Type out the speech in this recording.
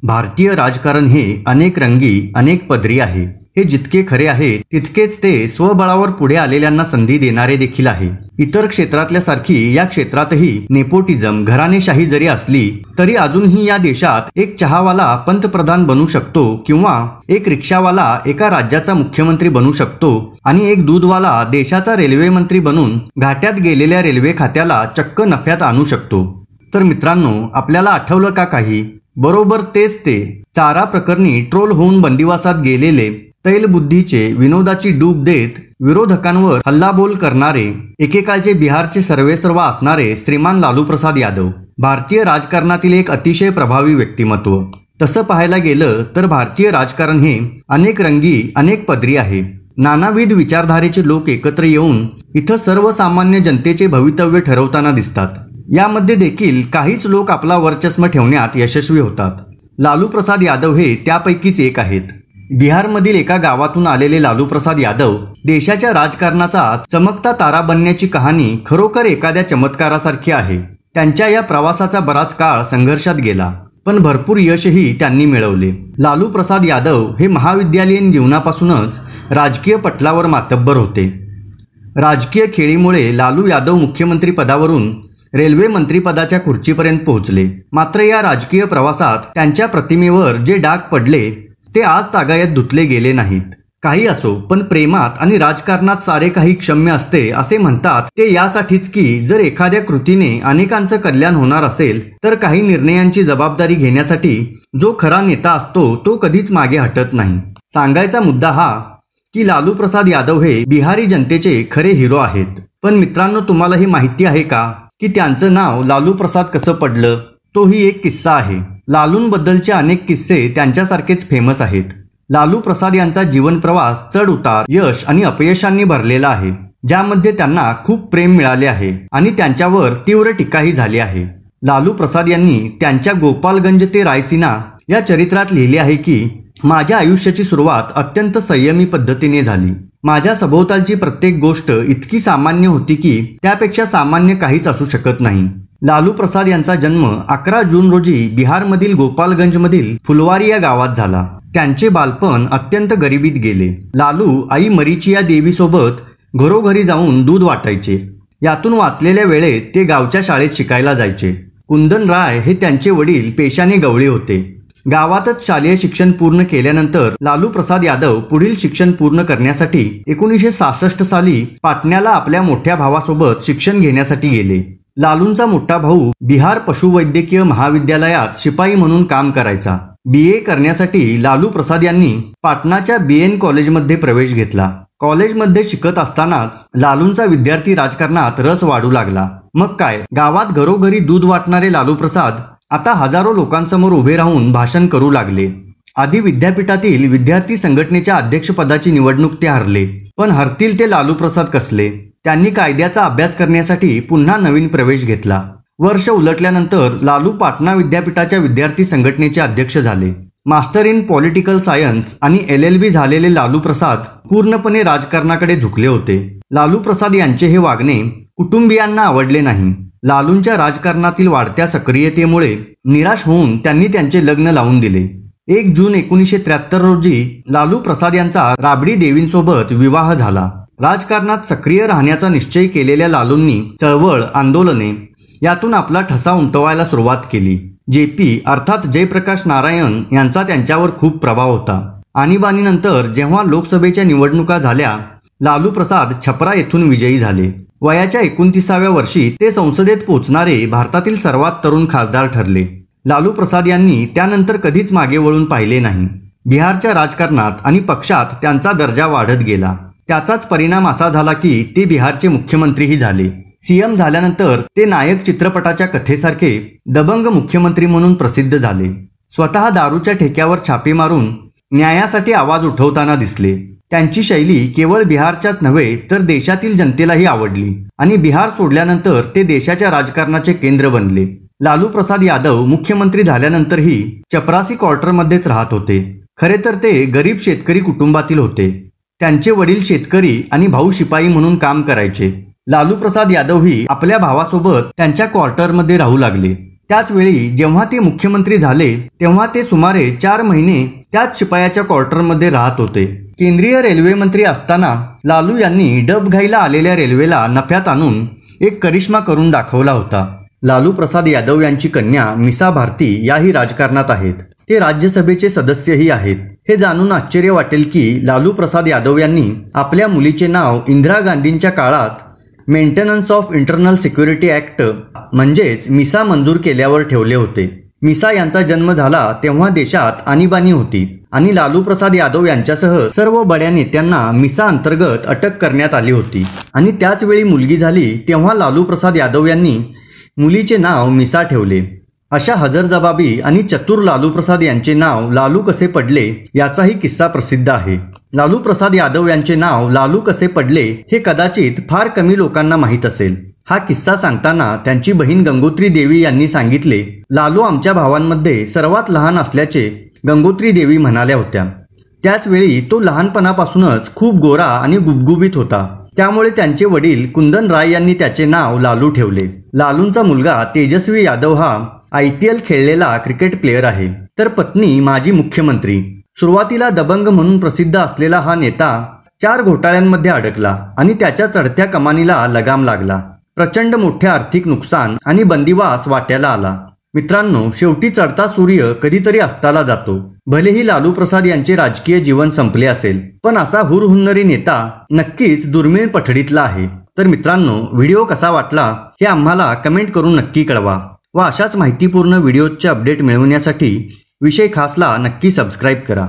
भारतीय राजकारण हे अनेक रंगी अनेक पदरी आहे। हे जितके खरे आहे तितकेच ते स्वबळावर पुढे आलेल्यांना संधी देणारे देखील आहे। इतर क्षेत्रातल्या सारखी या क्षेत्रातही नेपोटिझम घराणेशाही जरी असली तरी अजूनही या देशात एक चहावाला पंतप्रधान बनू शकतो किंवा एक रिक्षावाला एका राज्याचा मुख्यमंत्री बनू शकतो आणि एक दूधवाला देशाचा रेल्वे मंत्री बनून घाट्यात गेलेल्या रेल्वे खात्याला चक्क नफ्यात आणू शकतो। तर मित्रांनो, आपल्याला आठवलं का काही? बरोबर तेच ते चारा प्रकरणी ट्रोल होऊन बंदिवासात गेलेले तैलबुद्धीचे विनोदाची डूब देत विरोधकांवर हल्लाबोल करणारे एकेकाळचे बिहारचे सर्वेसर्वा असणारे श्रीमान लालू प्रसाद यादव भारतीय राजकारणातील एक अतिशय प्रभावी व्यक्तिमत्व। तसं पाहायला गेलं तर भारतीय राजकारण हे अनेक रंगी अनेक पदरी आहे। नानाविध विचारधारेचे लोक एकत्र येऊन इथं सर्वसामान्य जनतेचे भवितव्य ठरवताना दिसतात। यामध्ये देखील काहीच लोक आपला वर्चस्व ठेवण्यात यशस्वी होतात। लालू प्रसाद यादव हे त्यापैकीच एक आहेत। बिहारमधील एका गावातून आलेले लालू प्रसाद यादव देशाच्या राजकारणाचा चमकता तारा बनण्याची कहाणी खरोखर एखाद्या चमत्कारासारखी आहे। त्यांच्या या प्रवासाचा बराच काळ संघर्षात गेला, पण भरपूर यशही त्यांनी मिळवले। लालू प्रसाद यादव हे महाविद्यालयीन जीवनापासूनच राजकीय पटलावर मातब्बर होते। राजकीय खेळीमुळे लालू यादव मुख्यमंत्री पदावरून रेल्वे मंत्रीपदाच्या खुर्चीपर्यंत पोहोचले। मात्र या राजकीय प्रवासात त्यांच्या प्रतिमेवर जे डाग पडले ते आज तागायत धुतले गेले नाहीत। काही असो, पण प्रेमात आणि राजकारणात सारे काही क्षम्य असते असे म्हणतात ते यासाठीच की जर एखाद्या कृतीने अनेकांचं कल्याण होणार असेल तर काही निर्णयांची जबाबदारी घेण्यासाठी जो खरा नेता असतो तो कधीच मागे हटत नाही। सांगायचा मुद्दा हा की लालू प्रसाद यादव हे बिहारी जनतेचे खरे हिरो आहेत। पण मित्रांनो, तुम्हाला हे माहिती आहे का की त्यांचं नाव लालू प्रसाद कसं पडलं? तोही एक किस्सा आहे। लालूंबद्दलचे अनेक किस्से त्यांच्यासारखेच फेमस आहेत। लालू प्रसाद यांचा जीवन प्रवास चढ उतार, यश आणि अपयशांनी भरलेला आहे, ज्यामध्ये त्यांना खूप प्रेम मिळाले आहे आणि त्यांच्यावर तीव्र टीकाही झाली आहे। लालू प्रसाद यांनी त्यांच्या गोपालगंज ते रायसीना या चरित्रात लिहिले आहे की माझ्या आयुष्याची सुरुवात अत्यंत संयमी पद्धतीने झाली। माझ्या सभोवतालची प्रत्येक गोष्ट इतकी सामान्य होती की त्यापेक्षा सामान्य काहीच असू शकत नाही। लालू प्रसाद यांचा जन्म 11 जून रोजी बिहारमधील गोपालगंजमधील फुलवारी या गावात झाला। त्यांचे बालपण अत्यंत गरिबीत गेले। लालू आई मरीचिया देवीसोबत घरोघरी जाऊन दूध वाटायचे। यातून वाचलेल्या वेळेत ते गावच्या शाळेत शिकायला जायचे। कुंदन राय हे त्यांचे वडील पेशाने गवळी होते। गावातच शालेय शिक्षण पूर्ण केल्यानंतर लालू प्रसाद यादव पुढील शिक्षण पूर्ण करण्यासाठी 1966 साली पाटण्याला आपल्या मोठ्या भावासोबत शिक्षण घेण्यासाठी गेले। लालूंचा मोठा भाऊ बिहार पशुवैद्यकीय महाविद्यालयात शिपाई म्हणून काम करायचा। BA करण्यासाठी लालू प्रसाद यांनी पाटणाच्या BN कॉलेजमध्ये प्रवेश घेतला। कॉलेजमध्ये शिकत असतानाच लालूंचा विद्यार्थी राजकारणात रस वाढू लागला। मग काय, गावात घरोघरी दूध वाटणारे लालू प्रसाद आता हजारो लोकांसमोर उभे राहून भाषण करू लागले। आधी विद्यापीठातील विद्यार्थी संघटनेच्या अध्यक्षपदाची निवडणूक ते हरले, पण हरतील ते लालू प्रसाद कसले। त्यांनी कायद्याचा अभ्यास करण्यासाठी पुन्हा नवीन प्रवेश घेतला। वर्ष उलटल्यानंतर लालू पाटणा विद्यापीठाच्या विद्यार्थी संघटनेचे अध्यक्ष झाले। मास्टर इन पॉलिटिकल सायन्स आणि LLB झालेले लालू प्रसाद पूर्णपणे राजकारणाकडे झुकले होते। लालू प्रसाद यांचे हे वागणे कुटुंबियांना आवडले नाही। लालूंच्या राजकारणातील वाढत्या सक्रियतेमुळे निराश होऊन त्यांनी त्यांचे लग्न लावून दिले। 1 जून 1973 रोजी लालू प्रसाद यांचा राबडी देवींसोबत विवाह झाला। राजकारणात सक्रिय राहण्याचा निश्चय केलेल्या लालूंनी चळवळ, आंदोलने यातून आपला ठसा उमटवायला सुरुवात केली। JP अर्थात जयप्रकाश नारायण यांचा त्यांच्यावर खूप प्रभाव होता। आणीबाणीनंतर जेव्हा लोकसभेच्या निवडणुका झाल्या, लालू प्रसाद छपरा येथून विजयी झाले। वयाच्या 29व्या वर्षी ते संसदेत पोहोचणारे भारतातील सर्वात तरुण खासदार ठरले। लालू प्रसाद यांनी त्यानंतर कधीच मागे वळून पाहिले नाही। बिहारच्या राजकारणात आणि पक्षात त्यांचा दर्जा वाढत गेला। त्याचाच परिणाम असा झाला की ते बिहारचे मुख्यमंत्रीही झाले। CM झाल्यानंतर ते नायक चित्रपटाच्या कथेसारखे दबंग मुख्यमंत्री म्हणून प्रसिद्ध झाले। स्वतः दारूच्या ठेक्यावर छापे मारून न्यायासाठी आवाज उठवताना दिसले। त्यांची शैली केवळ बिहारच्याच नव्हे तर देशातील जनतेलाही आवडली आणि बिहार सोडल्यानंतर ते देशाच्या राजकारणाचे केंद्र बनले। लालू प्रसाद यादव मुख्यमंत्री झाल्यानंतरही चपरासी क्वार्टरमध्येच राहत होते। खरे तर ते गरीब शेतकरी कुटुंबातील होते। त्यांचे वडील शेतकरी आणि भाऊ शिपाई म्हणून काम करायचे। लालू प्रसाद यादवही आपल्या भावासोबत त्यांच्या क्वार्टरमध्ये राहू लागले। त्याच वेळी जेव्हा ते मुख्यमंत्री झाले तेव्हा ते सुमारे 4 महिने त्याच शिपायाच्या क्वार्टरमध्ये राहत होते. केंद्रीय रेल्वे मंत्री असताना लालू यांनी डबघाईला आलेल्या रेल्वेला नफ्यात आणून एक करिश्मा करून दाखवला होता. लालू प्रसाद यादव यांची कन्या मिसा भारती याही राजकारणात आहेत. ते राज्यसभेचे सदस्यही आहेत. हे जाणून आश्चर्य वाटेल की लालू प्रसाद यादव यांनी आपल्या मुलीचे नाव इंदिरा गांधींच्या काळात maintenance of internal security act म्हणजेच मिसा मंजूर केल्यावर ठेवले होते. मिसा यांचा जन्म झाला तेव्हा देशात आणीबाणी होती आणि लालू प्रसाद यादव यांच्यासह सर्व बड्या नेत्यांना मिसा अंतर्गत अटक करण्यात आली होती आणि त्याच वेळी मुलगी झाली तेव्हा लालू प्रसाद यादव यांनी मुलीचे नाव मिसा ठेवले. अशा हजरजबाबी आणि चतुर लालू प्रसाद यांचे नाव लालू कसे पडले याचाही किस्सा प्रसिद्ध आहे. लालू प्रसाद यादव यांचे नाव लालू कसे पडले हे कदाचित फार कमी लोकांना माहीत असेल. हा किस्सा सांगताना त्यांची बहीण गंगोत्री देवी यांनी सांगितले, लालू आमच्या भावांमध्ये सर्वात लहान असल्याचे गंगोत्री देवी म्हणाल्या होत्या. त्याचवेळी तो लहानपणापासूनच खूप गोरा आणि गुबगुबीत होता. त्यामुळे त्यांचे वडील कुंदन राय यांनी त्याचे नाव लालू ठेवले. लालूंचा मुलगा तेजस्वी यादव हा IPL खेळलेला क्रिकेट प्लेयर आहे, तर पत्नी माजी मुख्यमंत्री. सुरुवातीला दबंग म्हणून प्रसिद्ध असलेला हा नेता 4 घोटाळ्यांमध्ये अडकला आणि त्याच्या चढत्या कमानीला लगाम लागला. प्रचंड मोठे आर्थिक नुकसान आणि बंदिवास वाट्याला आला. मित्रांनो, शेवटी चढता सूर्य कधीतरी अस्ताला जातो. भलेही लालू प्रसाद यांचे राजकीय जीवन संपले असेल, पण असा हुरहुन्नरी नेता नक्कीच दुर्मिळ पठडीतला आहे. तर मित्रांनो, व्हिडिओ कसा वाटला हे आम्हाला कमेंट करून नक्की कळवा व अशाच माहितीपूर्ण व्हिडिओचे अपडेट मिळवण्यासाठी विषय खासला नक्की सबस्क्राईब करा.